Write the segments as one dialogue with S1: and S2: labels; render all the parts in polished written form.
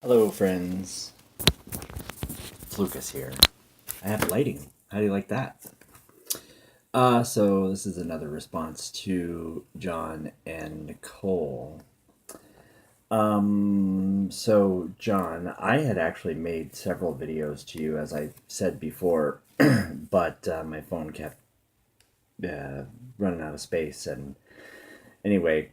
S1: Hello, friends. It's Lucas here. I have lighting. How do you like that? So this is another response to Jon and Nicole. So Jon, I had actually made several videos to you, as I said before, but my phone kept uh, running out of space. And anyway,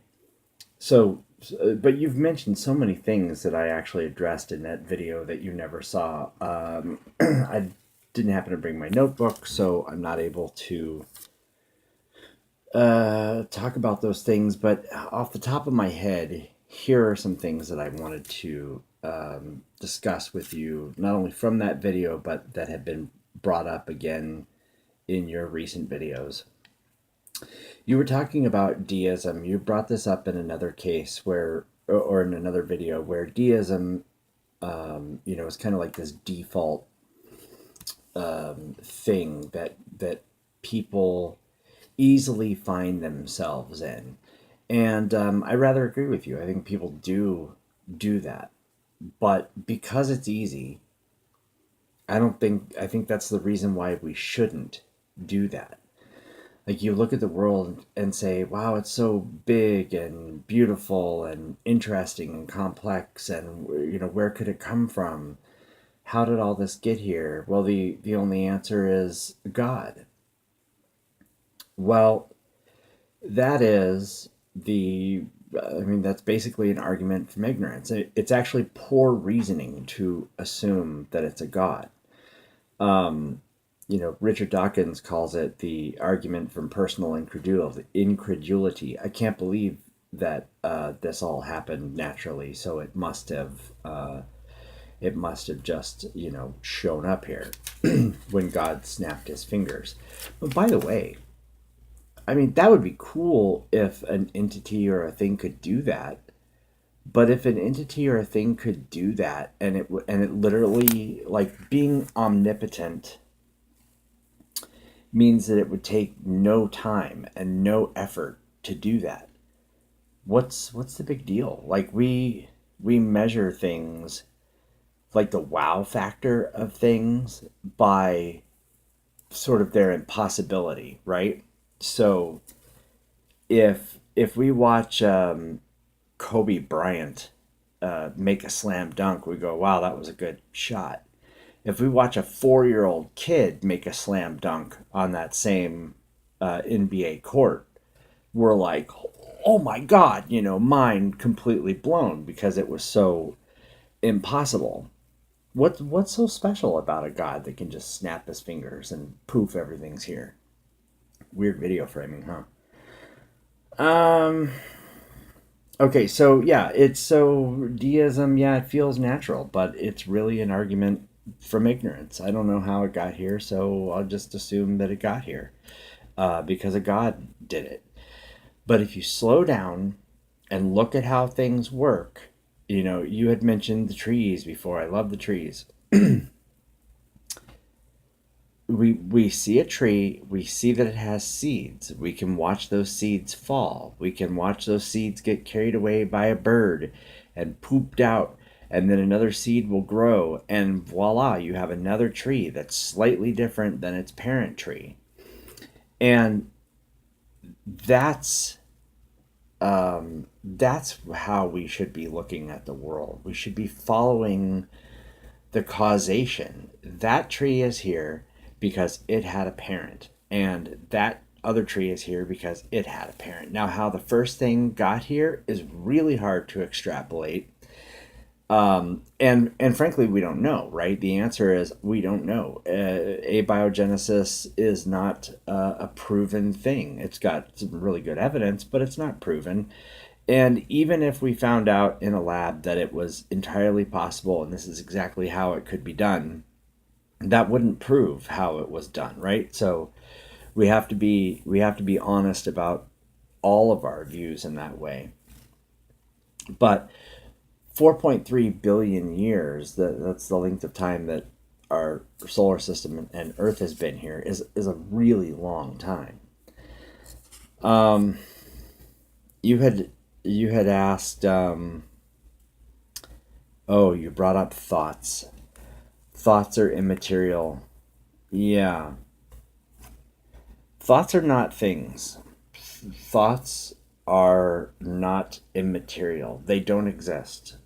S1: but you've mentioned so many things that I actually addressed in that video that you never saw. I didn't happen to bring my notebook, so I'm not able to talk about those things. But off the top of my head, here are some things that I wanted to discuss with you, not only from that video, but that have been brought up again in your recent videos. You were talking about deism. You brought this up in another case or in another video, where deism, is kind of like this default thing that people easily find themselves in, and I rather agree with you. I think people do that, but because it's easy, I think that's the reason why we shouldn't do that. Like, you look at the world and say, wow, it's so big and beautiful and interesting and complex, and where could it come from? How did all this get here? Well, the only answer is God. Well, that is the I mean, that's basically an argument from ignorance. It's actually poor reasoning to assume that it's a God. Richard Dawkins calls it the argument from personal incredulity. I can't believe that this all happened naturally, so it must have just shown up here when God snapped his fingers. But by the way, I mean, that would be cool if an entity or a thing could do that. But if an entity or a thing could do that, and it literally, like, being omnipotent means that it would take no time and no effort to do that. What's the big deal? Like, we measure things, like the wow factor of things, by sort of their impossibility, right? So if we watch Kobe Bryant make a slam dunk, we go, wow, that was a good shot. If we watch a 4-year-old kid make a slam dunk on that same NBA court, we're like, oh my God, mind completely blown, because it was so impossible. What's so special about a God that can just snap his fingers and poof, everything's here? Weird video framing, huh? Um. Okay, so yeah, it's so deism. Yeah, it feels natural, but it's really an argument from ignorance. I don't know how it got here, so I'll just assume that it got here because a God did it. But if you slow down and look at how things work, you had mentioned the trees before. I love the trees. We see a tree, we see that it has seeds. We can watch those seeds fall. We can watch those seeds get carried away by a bird and pooped out, and then another seed will grow, and voila, you have another tree that's slightly different than its parent tree. And that's that's how we should be looking at the world. We should be following the causation. That tree is here because it had a parent, and that other tree is here because it had a parent. Now, how the first thing got here is really hard to extrapolate. And frankly, we don't know, right? The answer is we don't know. Abiogenesis is not a proven thing. It's got some really good evidence, but it's not proven. And even if we found out in a lab that it was entirely possible and this is exactly how it could be done, that wouldn't prove how it was done, right? So we have to be honest about all of our views in that way. But 4.3 billion years, that's the length of time that our solar system and Earth has been here, is a really long time. Um, you had you had asked Oh, you brought up thoughts. Thoughts are immaterial. Yeah. Thoughts are not things. Thoughts are not immaterial. They don't exist.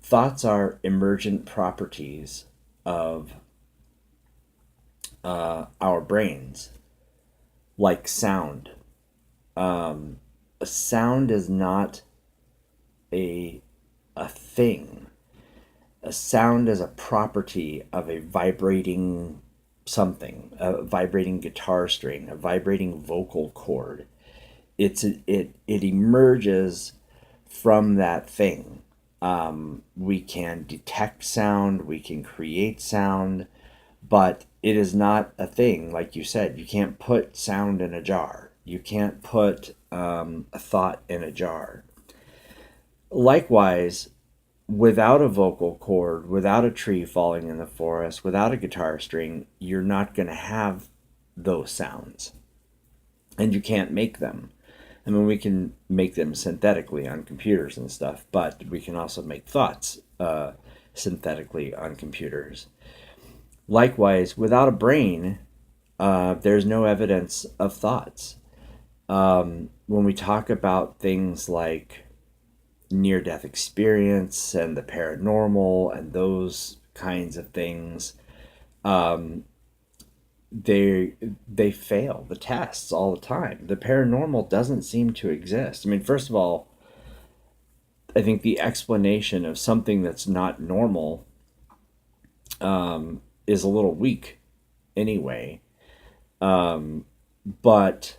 S1: Thoughts are emergent properties of our brains, like sound. A sound is not a a thing. A sound is a property of a vibrating something, a vibrating guitar string, a vibrating vocal cord. It emerges from that thing. We can detect sound, we can create sound, but it is not a thing. Like you said, you can't put sound in a jar. You can't put a thought in a jar. Likewise, without a vocal cord, without a tree falling in the forest, without a guitar string, you're not going to have those sounds. And you can't make them. I mean, we can make them synthetically on computers and stuff, but we can also make thoughts synthetically on computers. Likewise, without a brain, there's no evidence of thoughts. When we talk about things like near death experience and the paranormal and those kinds of things, um, they fail the tests all the time. The paranormal doesn't seem to exist. I mean, first of all, I think the explanation of something that's not normal is a little weak anyway. But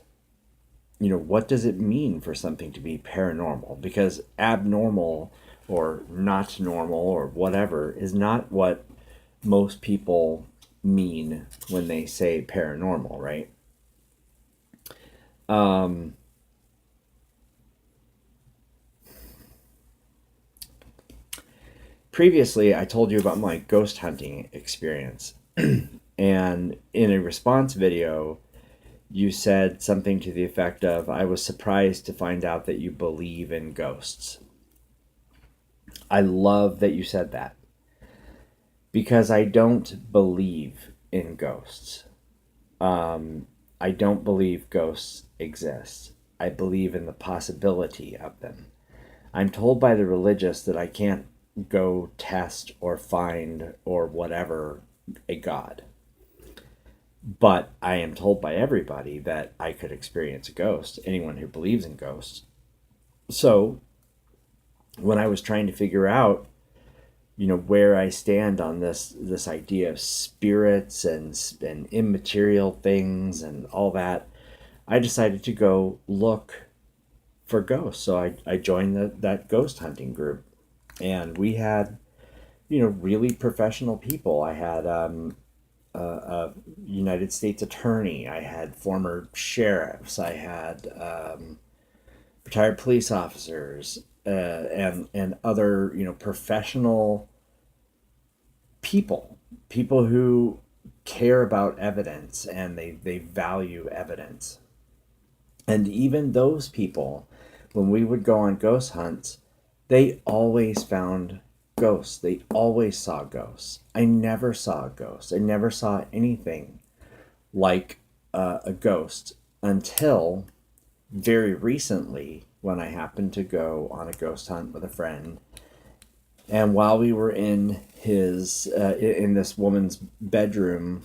S1: what does it mean for something to be paranormal? Because abnormal or not normal or whatever is not what most people mean when they say paranormal, right? Previously, I told you about my ghost hunting experience. And in a response video, you said something to the effect of, I was surprised to find out that you believe in ghosts. I love that you said that because I don't believe in ghosts. I don't believe ghosts exist. I believe in the possibility of them. I'm told by the religious that I can't go test or find or whatever a god. But I am told by everybody that I could experience a ghost, anyone who believes in ghosts. So when I was trying to figure out, where I stand on this idea of spirits and immaterial things and all that, I decided to go look for ghosts. So I joined that ghost hunting group, and we had really professional people. I had a United States attorney. I had former sheriffs. I had retired police officers and other professional people who care about evidence and they value evidence. And even those people, when we would go on ghost hunts, they always found ghosts. They always saw ghosts. I never saw a ghost. I never saw anything like a ghost until very recently when I happened to go on a ghost hunt with a friend. And while we were in in this woman's bedroom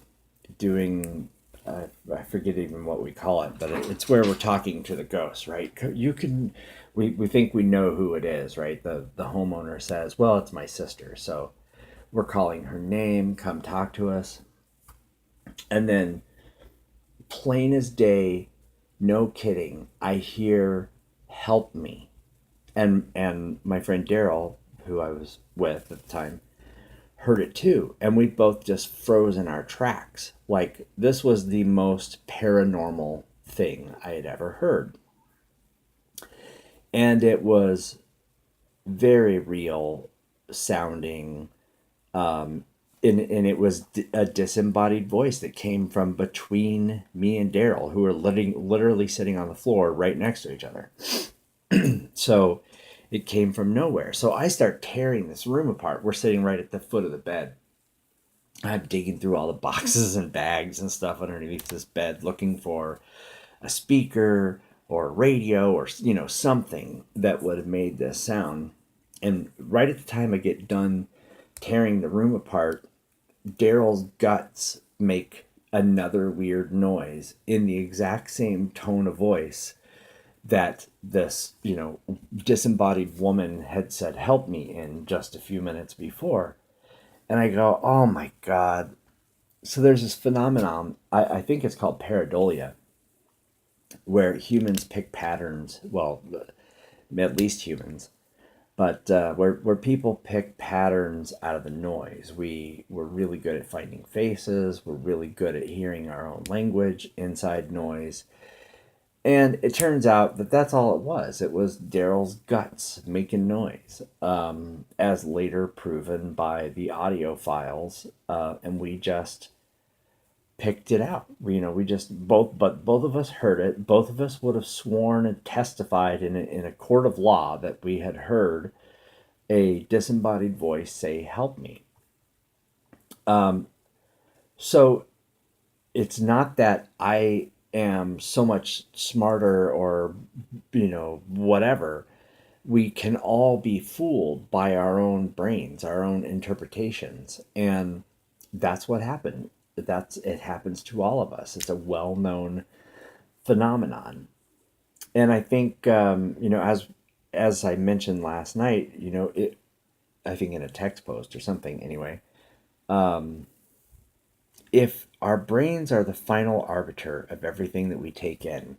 S1: doing, I forget even what we call it, but it's where we're talking to the ghost, right? We think we know who it is, right? The homeowner says, well, it's my sister. So we're calling her name, come talk to us. And then plain as day, no kidding, I hear, help me. And my friend Daryl, who I was with at the time, heard it too. And we both just froze in our tracks. Like, this was the most paranormal thing I had ever heard. And it was very real sounding. And it was a disembodied voice that came from between me and Daryl, who were literally sitting on the floor right next to each other. So It came from nowhere. So I start tearing this room apart. We're sitting right at the foot of the bed. I'm digging through all the boxes and bags and stuff underneath this bed looking for a speaker or a radio or something that would have made this sound. And right at the time I get done tearing the room apart, Daryl's guts make another weird noise in the exact same tone of voice that this, disembodied woman had said, "Help me," in just a few minutes before. And I go, oh my God. So there's this phenomenon, I think it's called pareidolia, where humans pick patterns, well, at least humans, but where people pick patterns out of the noise. We're really good at finding faces. We're really good at hearing our own language inside noise. And it turns out that that's all it was. It was Daryl's guts making noise, as later proven by the audio files. And we just picked it out. We just both of us heard it. Both of us would have sworn and testified in a court of law that we had heard a disembodied voice say, "Help me." So it's not that I am so much smarter or, whatever. We can all be fooled by our own brains, our own interpretations. And that's what happened. It happens to all of us. It's a well-known phenomenon. And I think, as I mentioned last night, I think in a text post or something anyway, if our brains are the final arbiter of everything that we take in,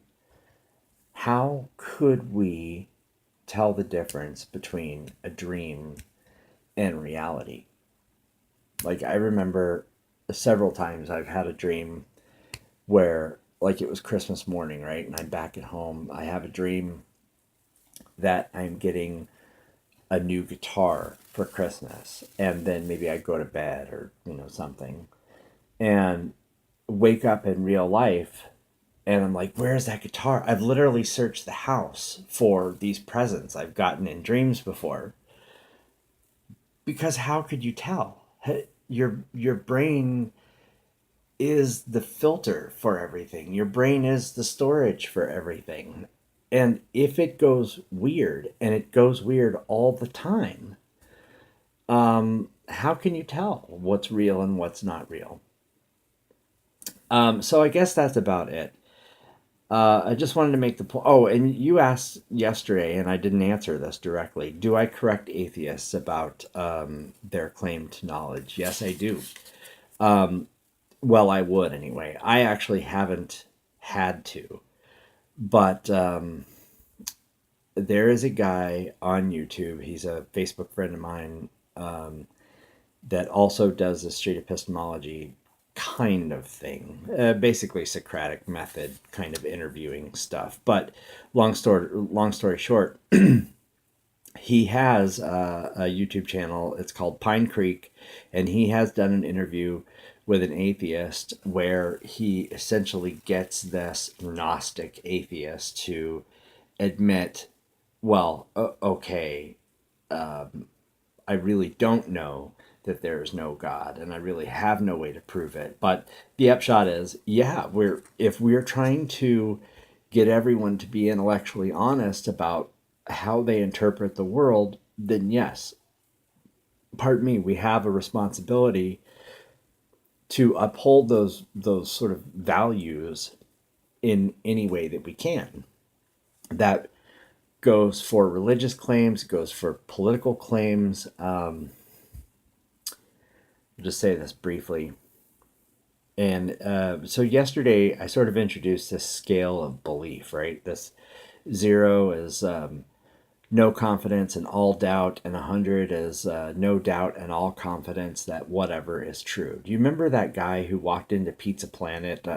S1: how could we tell the difference between a dream and reality? Like, I remember several times I've had a dream where, like, it was Christmas morning, right? And I'm back at home. I have a dream that I'm getting a new guitar for Christmas. And then maybe I go to bed or, something. And wake up in real life and I'm like, where's that guitar? I've literally searched the house for these presents I've gotten in dreams before. Because how could you tell? Your brain is the filter for everything. Your brain is the storage for everything. And if it goes weird, and it goes weird all the time, how can you tell what's real and what's not real? So I guess that's about it. I just wanted to make the point. Oh, and you asked yesterday, and I didn't answer this directly. Do I correct atheists about their claim to knowledge? Yes, I do. Well, I would anyway. I actually haven't had to, but there is a guy on YouTube. He's a Facebook friend of mine, that also does the street epistemology kind of thing, basically Socratic method kind of interviewing stuff. But long story short, he has a YouTube channel. It's called Pine Creek, and he has done an interview with an atheist where he essentially gets this Gnostic atheist to admit, well, okay, I really don't know that there is no God, and I really have no way to prove it. But the upshot is, yeah, if we're trying to get everyone to be intellectually honest about how they interpret the world, then yes, pardon me, we have a responsibility to uphold those sort of values in any way that we can. That goes for religious claims, goes for political claims. I'll just say this briefly. And so yesterday I sort of introduced this scale of belief, right? This 0 is no confidence and all doubt, and 100 is no doubt and all confidence that whatever is true. Do you remember that guy who walked into Pizza Planet,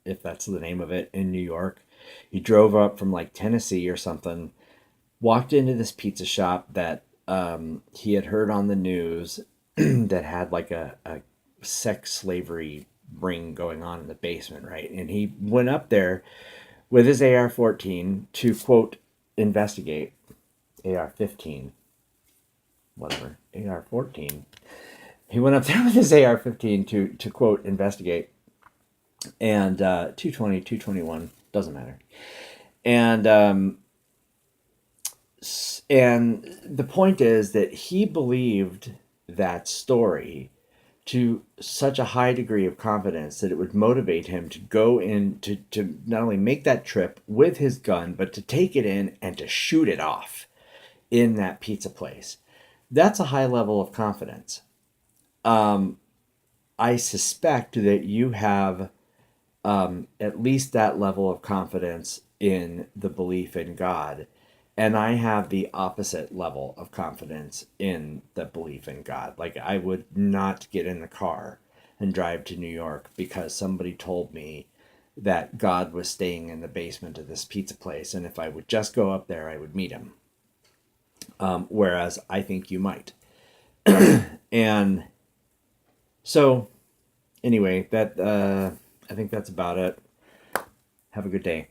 S1: if that's the name of it, in New York? He drove up from like Tennessee or something, walked into this pizza shop that he had heard on the news that had like a sex slavery ring going on in the basement, right? And he went up there with his AR-14 to, quote, investigate. AR-15, whatever, AR-14. He went up there with his AR-15 to quote investigate, and 220, 221 doesn't matter, and the point is that he believed that story to such a high degree of confidence that it would motivate him to go in to not only make that trip with his gun, but to take it in and to shoot it off in that pizza place. That's a high level of confidence. I suspect that you have at least that level of confidence in the belief in God. And I have the opposite level of confidence in the belief in God. Like, I would not get in the car and drive to New York because somebody told me that God was staying in the basement of this pizza place. And if I would just go up there, I would meet him. Whereas I think you might. And so, anyway, I think that's about it. Have a good day.